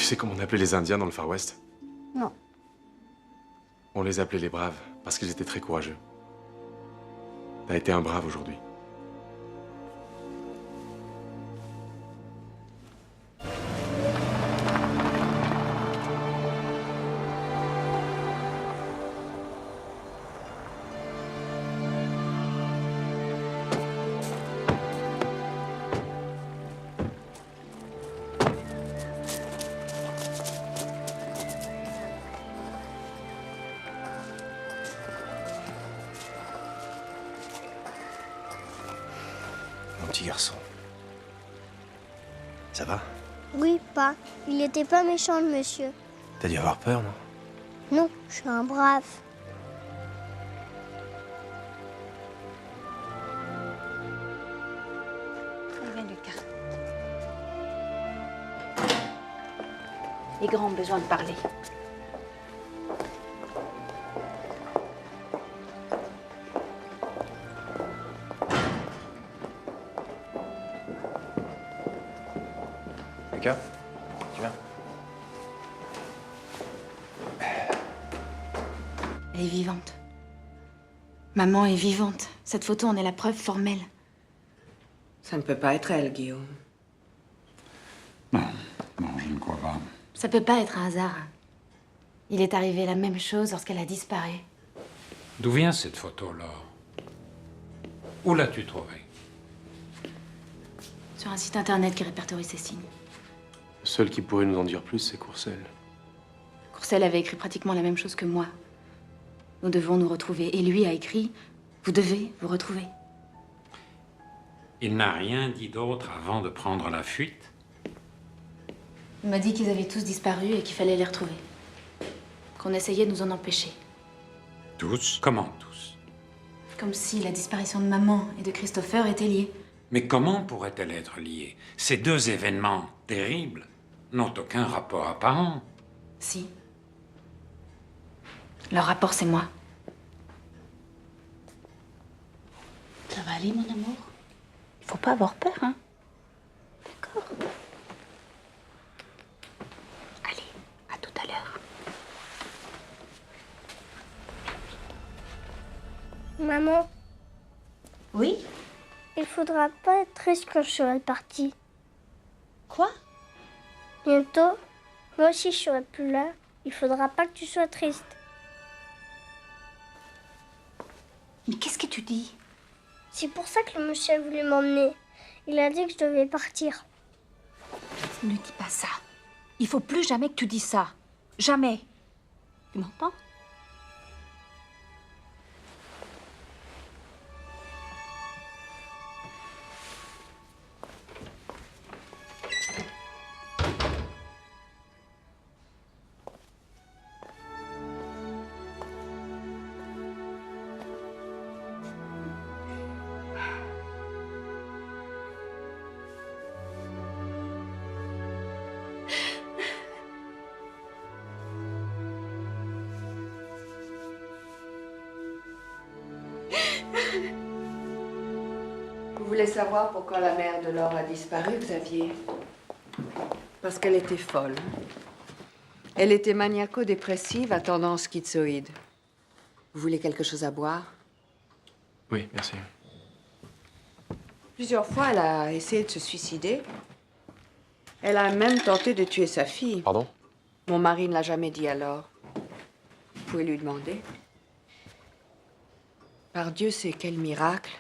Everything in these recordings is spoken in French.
Tu sais comment on appelait les Indiens dans le Far West? Non. On les appelait les braves, parce qu'ils étaient très courageux. T'as été un brave aujourd'hui. Mon petit garçon. Ça va? Oui, pas. Il était pas méchant, le monsieur. T'as dû avoir peur, non? Non, je suis un brave. Viens, Lucas. Les grands ont besoin de parler. Lucas, tu viens? Elle est vivante. Maman est vivante. Cette photo en est la preuve formelle. Ça ne peut pas être elle, Guillaume. Non, je ne crois pas. Ça peut pas être un hasard. Il est arrivé la même chose lorsqu'elle a disparu. D'où vient cette photo, Laure? Où l'as-tu trouvée? Sur un site internet qui répertorie ces signes. Le seul qui pourrait nous en dire plus, c'est Courcelles. Courcelles avait écrit pratiquement la même chose que moi. Nous devons nous retrouver. Et lui a écrit « Vous devez vous retrouver ». Il n'a rien dit d'autre avant de prendre la fuite? Il m'a dit qu'ils avaient tous disparu et qu'il fallait les retrouver. Qu'on essayait de nous en empêcher. Tous? Comment tous? Comme si la disparition de maman et de Christopher étaient liées. Mais comment pourrait-elle être liée? Ces deux événements terribles n'ont aucun rapport apparent. Si. Leur rapport, c'est moi. Ça va aller, mon amour? Il faut pas avoir peur, hein? D'accord. Allez, à tout à l'heure. Maman, Oui? il faudra pas être triste quand je serai partie. Quoi? Bientôt, moi aussi je serai plus là. Il faudra pas que tu sois triste. Mais qu'est-ce que tu dis? C'est pour ça que le monsieur a voulu m'emmener. Il a dit que je devais partir. Ne dis pas ça. Il faut plus jamais que tu dis ça. Jamais. Tu m'entends? Vous voulez savoir pourquoi la mère de Laure a disparu, Xavier? Parce qu'elle était folle. Elle était maniaco-dépressive à tendance schizoïde. Vous voulez quelque chose à boire? Oui, merci. Plusieurs fois, elle a essayé de se suicider. Elle a même tenté de tuer sa fille. Pardon? Mon mari ne l'a jamais dit alors. Vous pouvez lui demander. Par Dieu, c'est quel miracle.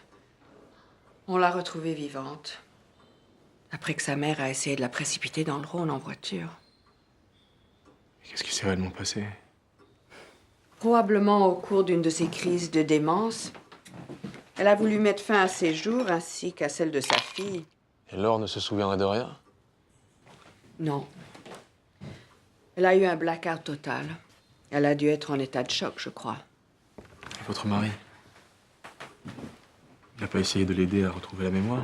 On l'a retrouvée vivante. Après que sa mère a essayé de la précipiter dans le Rhône en voiture. Qu'est-ce qui s'est réellement passé? Probablement au cours d'une de ses crises de démence, elle a voulu mettre fin à ses jours ainsi qu'à celle de sa fille. Et Laure ne se souviendrait de rien? Non. Elle a eu un blackout total. Elle a dû être en état de choc, je crois. Et votre mari? Il n'a pas essayé de l'aider à retrouver la mémoire?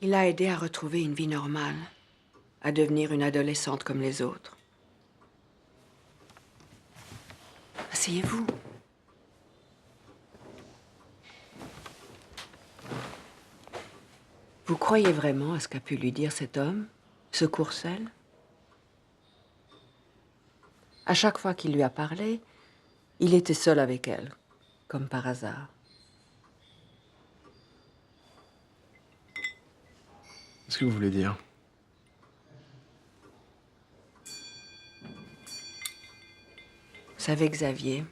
Il l'a aidée à retrouver une vie normale, à devenir une adolescente comme les autres. Asseyez-vous. Vous croyez vraiment à ce qu'a pu lui dire cet homme, ce Courcelles? À chaque fois qu'il lui a parlé, il était seul avec elle, comme par hasard. Qu'est-ce que vous voulez dire? Vous savez, Xavier,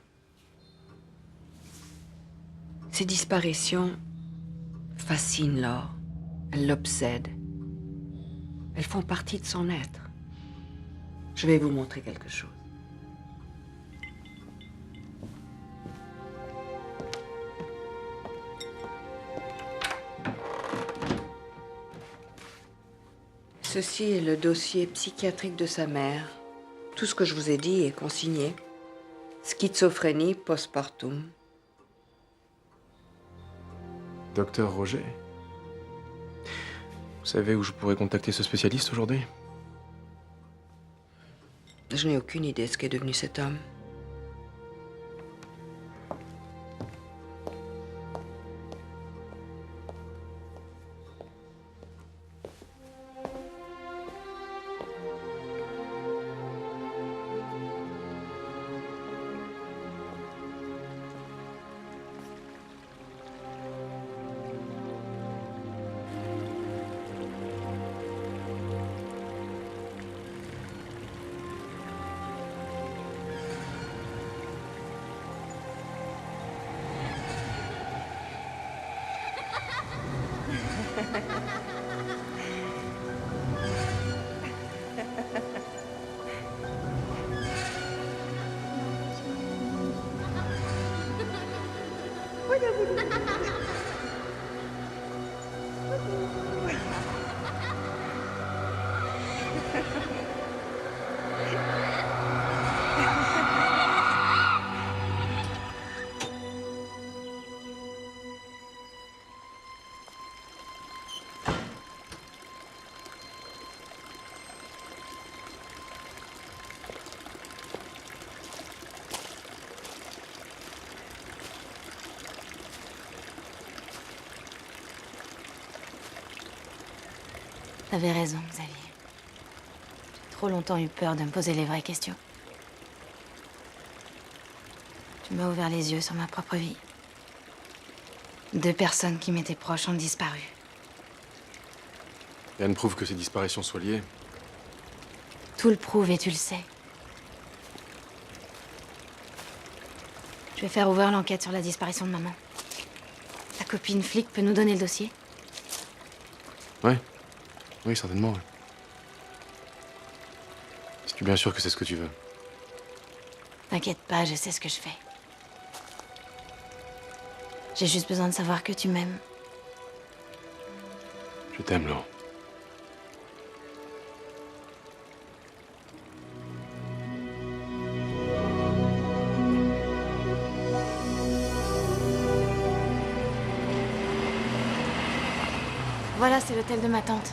ces disparitions fascinent Laure. Elles l'obsèdent. Elles font partie de son être. Je vais vous montrer quelque chose. Ceci est le dossier psychiatrique de sa mère. Tout ce que je vous ai dit est consigné. Schizophrénie postpartum. Docteur Roger? Vous savez où je pourrais contacter ce spécialiste aujourd'hui? Je n'ai aucune idée de ce qu'est devenu cet homme. T'avais raison, Xavier. J'ai trop longtemps eu peur de me poser les vraies questions. Tu m'as ouvert les yeux sur ma propre vie. 2 personnes qui m'étaient proches ont disparu. Rien ne prouve que ces disparitions soient liées. Tout le prouve et tu le sais. Je vais faire ouvrir l'enquête sur la disparition de maman. Ta copine flic peut nous donner le dossier? Ouais. Oui, certainement, ouais. Si tu es bien sûr que c'est ce que tu veux. T'inquiète pas, je sais ce que je fais. J'ai juste besoin de savoir que tu m'aimes. Je t'aime, Laure. Voilà, c'est l'hôtel de ma tante.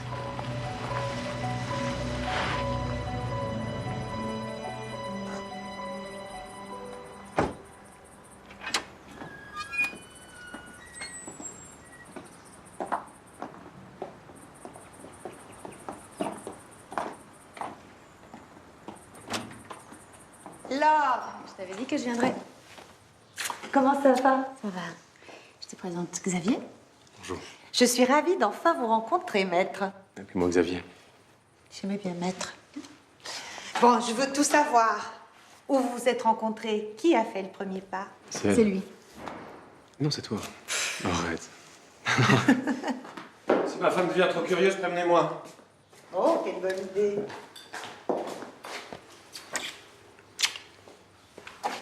Laure, Je t'avais dit que je viendrais. comment ça va? Ça va. Je te présente Xavier. Bonjour. Je suis ravie d'enfin vous rencontrer, maître. Et puis moi, Xavier. J'aimais bien maître. Bon, je veux tout savoir. Où vous vous êtes rencontrés? Qui a fait le premier pas? C'est C'est lui. Non, c'est toi. Arrête. Si ma femme devient trop curieuse, prévenez-moi. Oh, quelle bonne idée.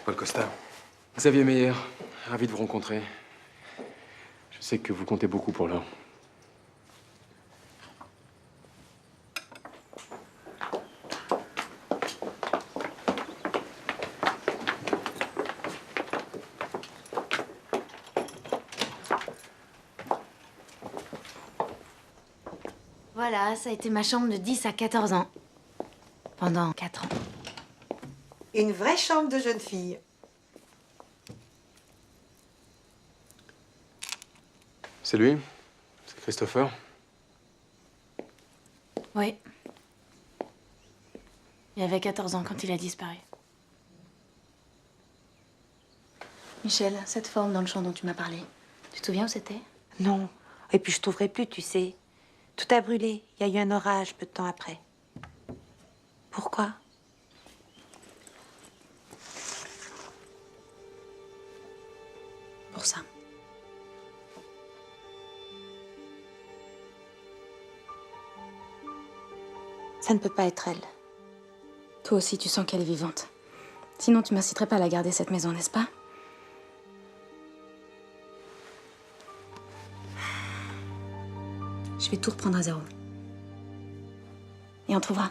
Paul Costa. Xavier Meyer, ravi de vous rencontrer. Je sais que vous comptez beaucoup pour Laure. Voilà, ça a été ma chambre de 10 à 14 ans. Pendant 4 ans. Une vraie chambre de jeune fille. C'est lui? C'est Christopher? Oui. Il avait 14 ans quand il a disparu. Michel, cette forme dans le champ dont tu m'as parlé, tu te souviens où c'était? Non. Et puis je trouverai plus, tu sais. Tout a brûlé. Il y a eu un orage peu de temps après. Pourquoi? Pour ça. Ça ne peut pas être elle. Toi aussi, tu sens qu'elle est vivante. Sinon, tu m'inciterais pas à la garder, cette maison, n'est-ce pas? Je vais tout reprendre à zéro. Et on trouvera.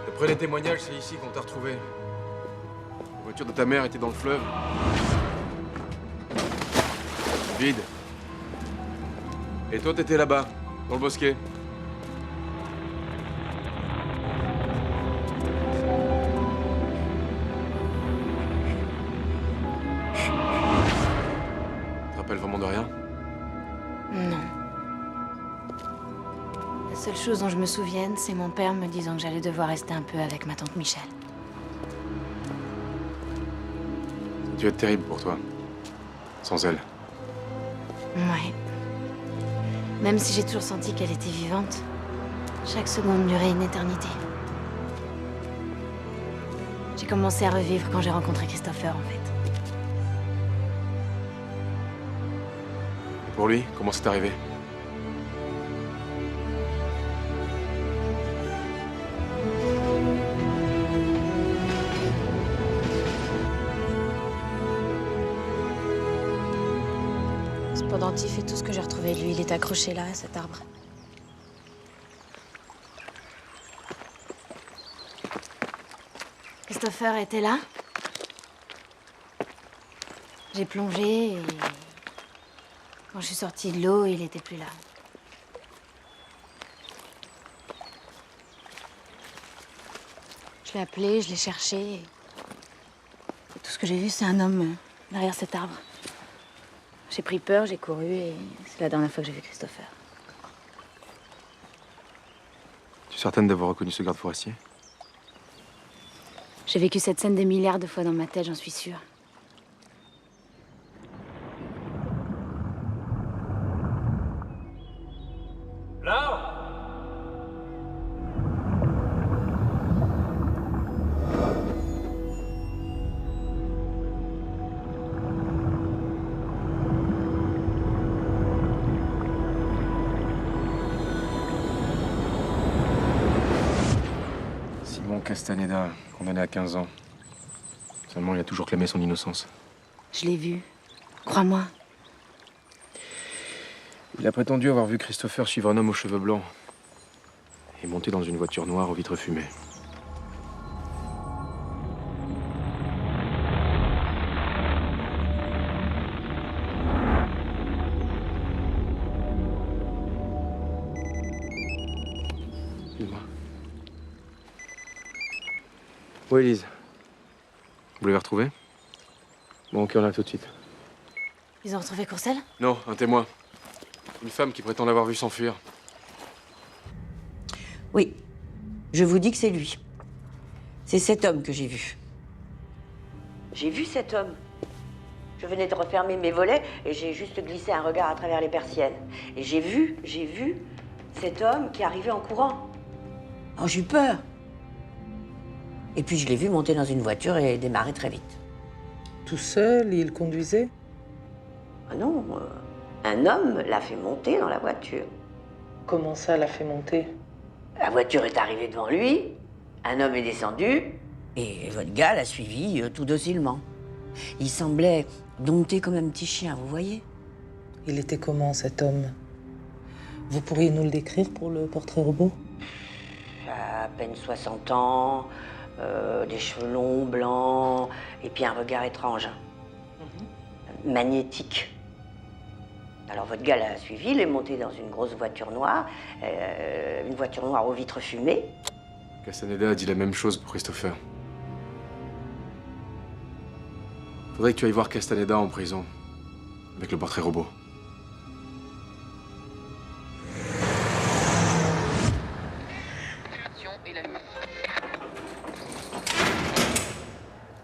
D'après les témoignages, c'est ici qu'on t'a retrouvé. La voiture de ta mère était dans le fleuve. Vide. Et toi, t'étais là-bas, dans le bosquet. Tu te rappelles vraiment de rien? Non. La seule chose dont je me souvienne, c'est mon père me disant que j'allais devoir rester un peu avec ma tante Michel. Ça a dû être terrible pour toi. Sans elle. Ouais. Même si j'ai toujours senti qu'elle était vivante, chaque seconde durait une éternité. J'ai commencé à revivre quand j'ai rencontré Christopher, en fait. Et pour lui, comment c'est arrivé? Ce pendentif et tout ce que j'ai retrouvé de lui, il est accroché là, à cet arbre. Christopher était là. J'ai plongé et... quand je suis sortie de l'eau, il était plus là. Je l'ai appelé, je l'ai cherché. Et tout ce que j'ai vu, c'est un homme derrière cet arbre. J'ai pris peur, j'ai couru et c'est la dernière fois que j'ai vu Christopher. Tu es certaine d'avoir reconnu ce garde forestier? J'ai vécu cette scène des milliards de fois dans ma tête, j'en suis sûre. Simon Castaneda, condamné à 15 ans. Seulement, il a toujours clamé son innocence. Je l'ai vu. Crois-moi. Il a prétendu avoir vu Christopher suivre un homme aux cheveux blancs et monter dans une voiture noire aux vitres fumées. Excuse-moi. Oui, Elise. Vous l'avez retrouvé? Bon, ok, on arrive tout de suite. Ils ont retrouvé Courcelles? Non, un témoin. Une femme qui prétend l'avoir vu s'enfuir. Oui, je vous dis que c'est lui. C'est cet homme que j'ai vu. J'ai vu cet homme. Je venais de refermer mes volets et j'ai juste glissé un regard à travers les persiennes. Et j'ai vu cet homme qui arrivait en courant. Oh, j'ai eu peur. Et puis je l'ai vu monter dans une voiture et démarrer très vite. Tout seul, il conduisait? Ah non, un homme l'a fait monter dans la voiture. Comment ça l'a fait monter? La voiture est arrivée devant lui, un homme est descendu, et votre gars l'a suivi tout docilement. Il semblait dompté comme un petit chien, vous voyez? Il était comment, cet homme? Vous pourriez nous le décrire pour le portrait robot? À peine 60 ans, des cheveux longs, blancs, et puis un regard étrange. magnétique. Alors votre gars l'a suivi, il est monté dans une grosse voiture noire aux vitres fumées. Castaneda a dit la même chose pour Christopher. Faudrait que tu ailles voir Castaneda en prison, avec le portrait robot.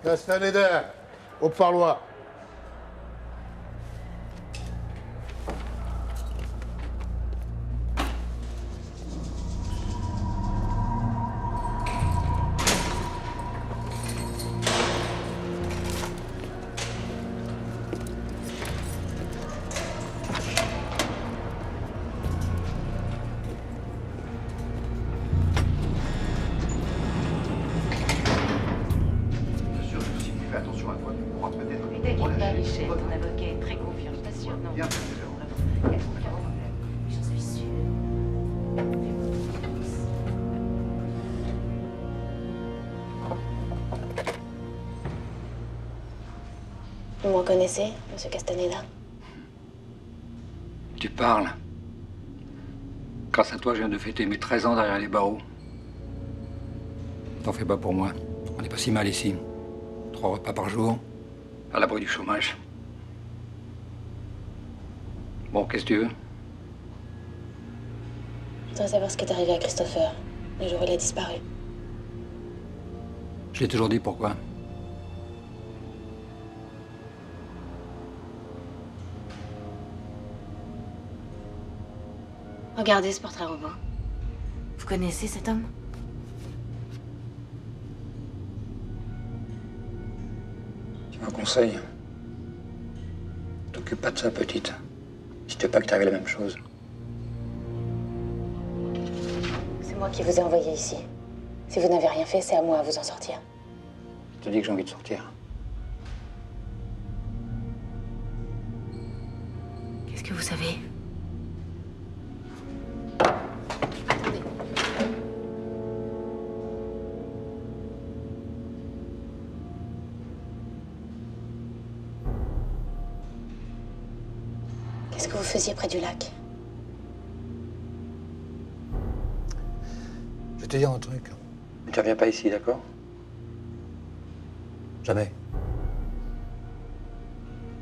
Castaneda, au parloir. Vous me reconnaissez, monsieur Castaneda? Tu parles. Grâce à toi, je viens de fêter mes 13 ans derrière les barreaux. T'en fais pas pour moi. On n'est pas si mal ici. 3 repas par jour, à l'abri du chômage. Bon, qu'est-ce que tu veux? Je voudrais savoir ce qui est arrivé à Christopher, le jour où il a disparu. Je l'ai toujours dit, pourquoi? Regardez ce portrait robot. Vous connaissez cet homme? Tu veux un conseil? T'occupe pas de sa petite. Si tu veux pas que t'arrive la même chose. C'est moi qui vous ai envoyé ici. Si vous n'avez rien fait, c'est à moi à vous en sortir. Je te dis que j'ai envie de sortir. Qu'est-ce que vous savez? Qu'est-ce que vous faisiez près du lac? Je vais te dire un truc. Mais tu reviens pas ici, d'accord? Jamais.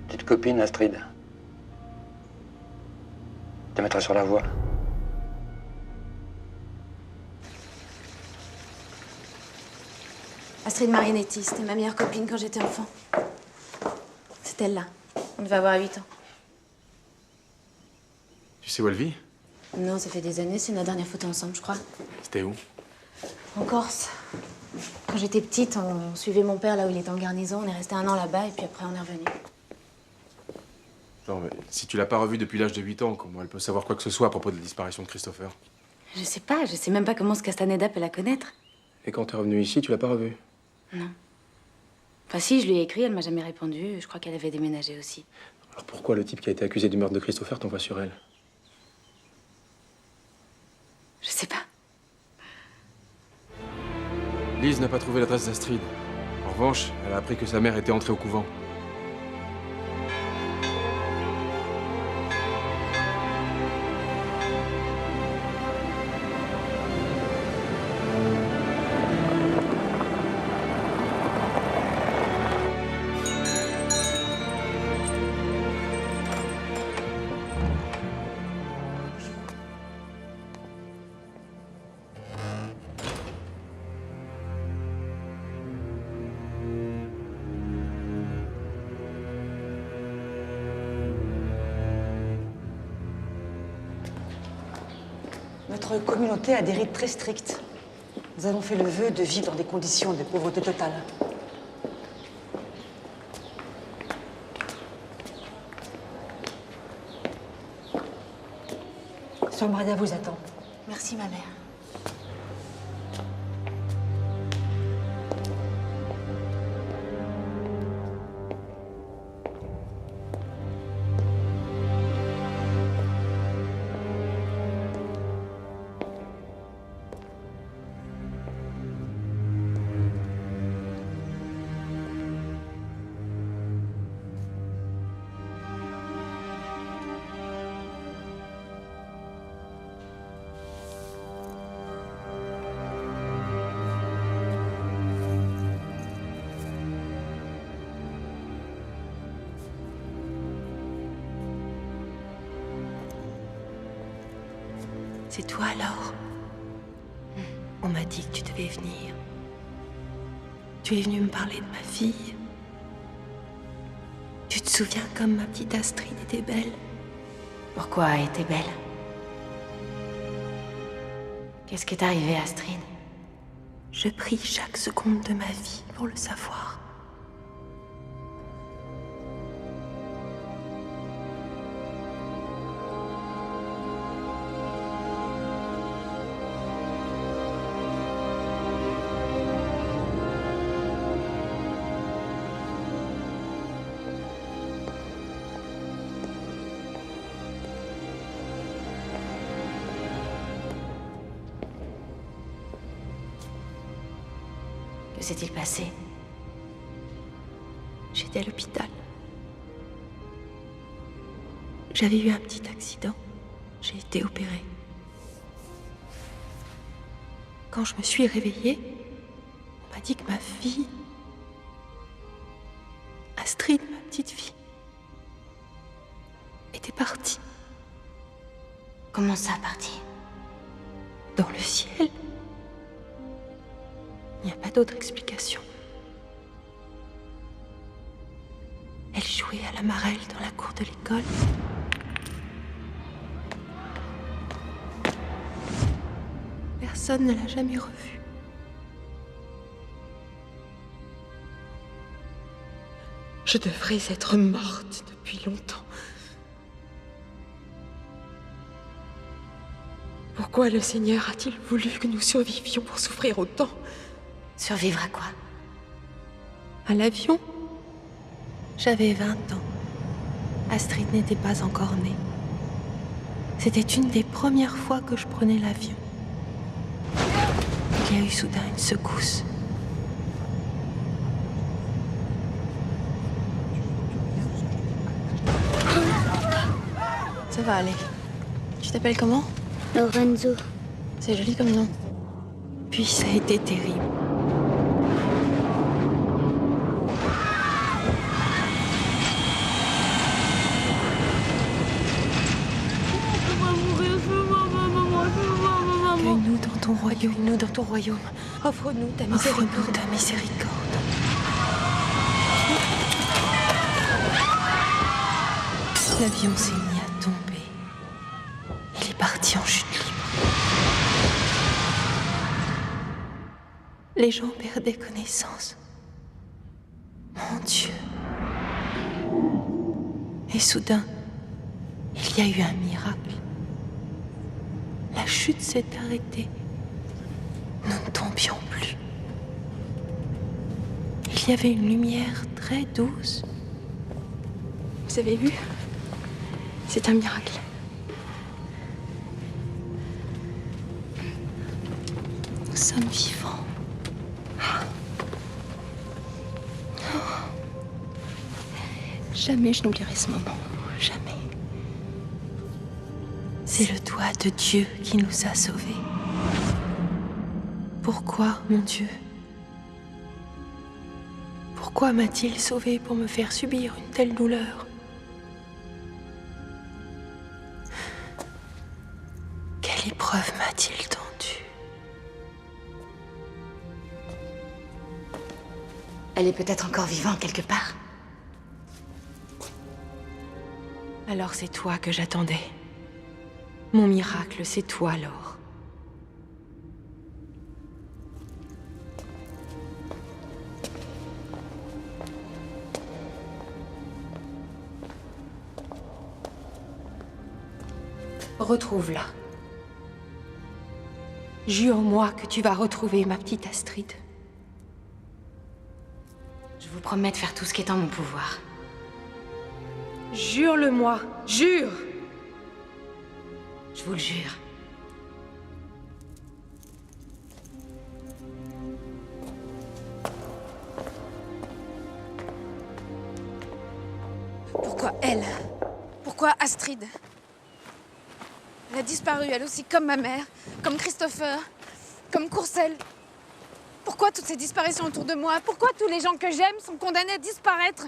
Petite copine, Astrid. Tu te mettras sur la voie. Astrid Marinetti, c'était ma meilleure copine quand j'étais enfant. C'est elle là. On devait avoir 8 ans. Tu sais où elle vit? Non, ça fait des années, c'est notre dernière photo ensemble, je crois. C'était où? En Corse. Quand j'étais petite, on suivait mon père là où il était en garnison. On est resté 1 an là-bas et puis après on est revenu. Non, mais si tu l'as pas revue depuis l'âge de 8 ans, comment elle peut savoir quoi que ce soit à propos de la disparition de Christopher? Je sais même pas comment ce Castaneda peut la connaître. Et quand t'es revenu ici, tu l'as pas revue? Non. Enfin si, je lui ai écrit, elle m'a jamais répondu. Je crois qu'elle avait déménagé aussi. Alors pourquoi le type qui a été accusé du meurtre de Christopher t'envoie sur elle? Je sais pas. Lise n'a pas trouvé l'adresse d'Astrid. En revanche, elle a appris que sa mère était entrée au couvent. Notre communauté a des rites très stricts. Nous avons fait le vœu de vivre dans des conditions de pauvreté totale. Sœur Maria vous attend. Merci, ma mère. C'est toi, Laure. On m'a dit que tu devais venir. Tu es venue me parler de ma fille. Tu te souviens comme ma petite Astrid était belle? Pourquoi elle était belle? Qu'est-ce qui est arrivé, Astrid? Je prie chaque seconde de ma vie pour le savoir. Que s'est-il passé? J'étais à l'hôpital. J'avais eu un petit accident. J'ai été opérée. Quand je me suis réveillée, on m'a dit que ma fille, Astrid, ma petite fille, était partie. Comment ça, partie? Dans le ciel. Il n'y a pas d'autre explication. Elle jouait à la marelle dans la cour de l'école. Personne ne l'a jamais revue. Je devrais être morte depuis longtemps. Pourquoi le Seigneur a-t-il voulu que nous survivions pour souffrir autant? Survivre à quoi? À l'avion. J'avais 20 ans. Astrid n'était pas encore née. C'était une des premières fois que je prenais l'avion. Il y a eu soudain une secousse. Ça va aller. Tu t'appelles comment? Lorenzo. C'est joli comme nom. Puis ça a été terrible. Cueille-nous dans ton royaume, nous dans ton royaume. Offre-nous ta miséricorde. Offre-nous ta miséricorde. L'avion s'est mis à tomber. Il est parti en chute libre. Les gens perdaient connaissance. Mon Dieu. Et soudain, il y a eu un miracle. La chute s'est arrêtée. Nous ne tombions plus. Il y avait une lumière très douce. Vous avez vu? C'est un miracle. Nous sommes vivants. Jamais je n'oublierai ce moment. Jamais. C'est le doigt de Dieu qui nous a sauvés. Pourquoi, mon Dieu? Pourquoi m'a-t-il sauvée pour me faire subir une telle douleur? Quelle épreuve m'a-t-il tendue? Elle est peut-être encore vivante quelque part. Alors c'est toi que j'attendais. Mon miracle, c'est toi, Laure. Retrouve-la. Jure-moi que tu vas retrouver ma petite Astrid. Je vous promets de faire tout ce qui est en mon pouvoir. Jure-le-moi, jure! Je vous le jure. Pourquoi elle? Pourquoi Astrid? Elle a disparu, elle aussi, comme ma mère, comme Christopher, comme Courcelles. Pourquoi toutes ces disparitions autour de moi? Pourquoi tous les gens que j'aime sont condamnés à disparaître?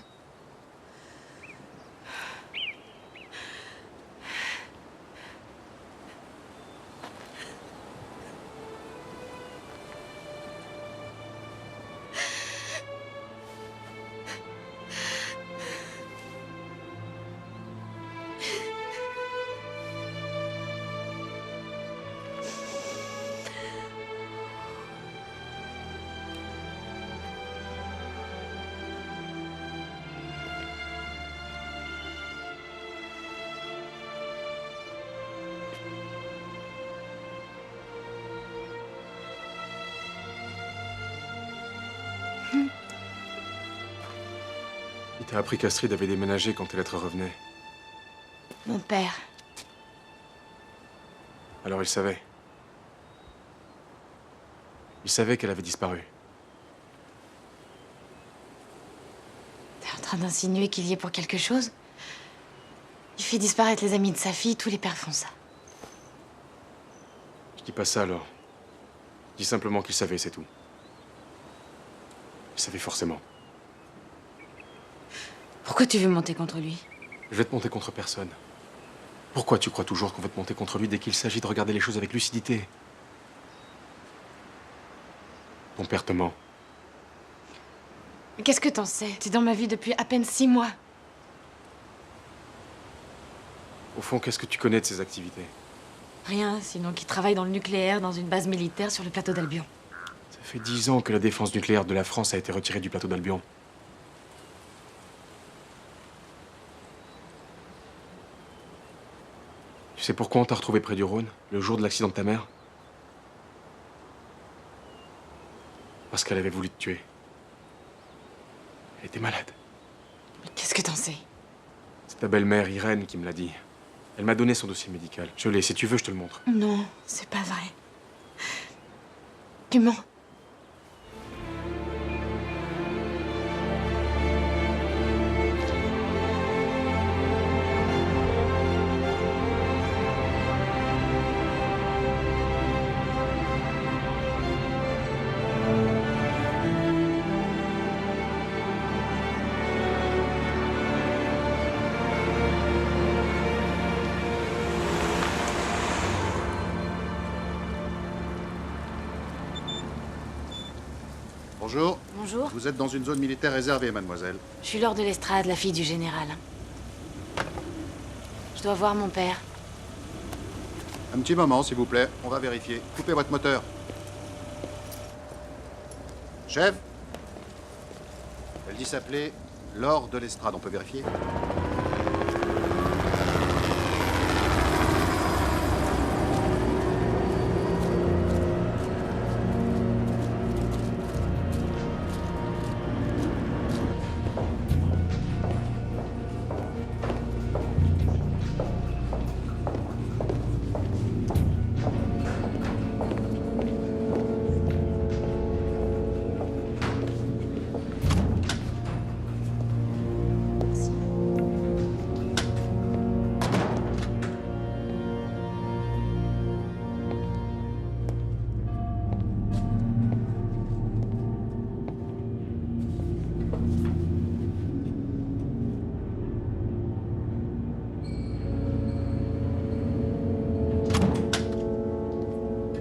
t'as appris qu'Astrid avait déménagé quand tes lettres revenaient? Mon père. Alors il savait. Il savait qu'elle avait disparu. T'es en train d'insinuer qu'il y est pour quelque chose? Il fait disparaître les amis de sa fille, tous les pères font ça. Je dis pas ça alors. Je dis simplement qu'il savait, c'est tout. Il savait forcément. Pourquoi tu veux monter contre lui? Je vais te monter contre personne. Pourquoi tu crois toujours qu'on va te monter contre lui dès qu'il s'agit de regarder les choses avec lucidité? Ton père te ment. Mais qu'est-ce que t'en sais? T'es dans ma vie depuis à peine 6 mois. Au fond, qu'est-ce que tu connais de ses activités? Rien, sinon qu'il travaille dans le nucléaire, dans une base militaire sur le plateau d'Albion. Ça fait 10 ans que la défense nucléaire de la France a été retirée du plateau d'Albion. Tu sais pourquoi on t'a retrouvé près du Rhône, le jour de l'accident de ta mère? Parce qu'elle avait voulu te tuer. Elle était malade. Mais qu'est-ce que t'en sais? C'est ta belle-mère, Irène, qui me l'a dit. Elle m'a donné son dossier médical. Je l'ai, si tu veux, je te le montre. Non, c'est pas vrai. Tu mens. Bonjour. Bonjour. Vous êtes dans une zone militaire réservée, mademoiselle. Je suis Laure de l'Estrade, la fille du général. Je dois voir mon père. Un petit moment, s'il vous plaît. On va vérifier. Coupez votre moteur. Chef. Elle dit s'appeler Laure de l'Estrade. On peut vérifier?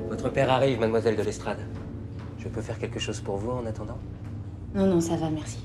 Votre père arrive, mademoiselle de l'Estrade. Je peux faire quelque chose pour vous en attendant? Non, non, ça va, merci.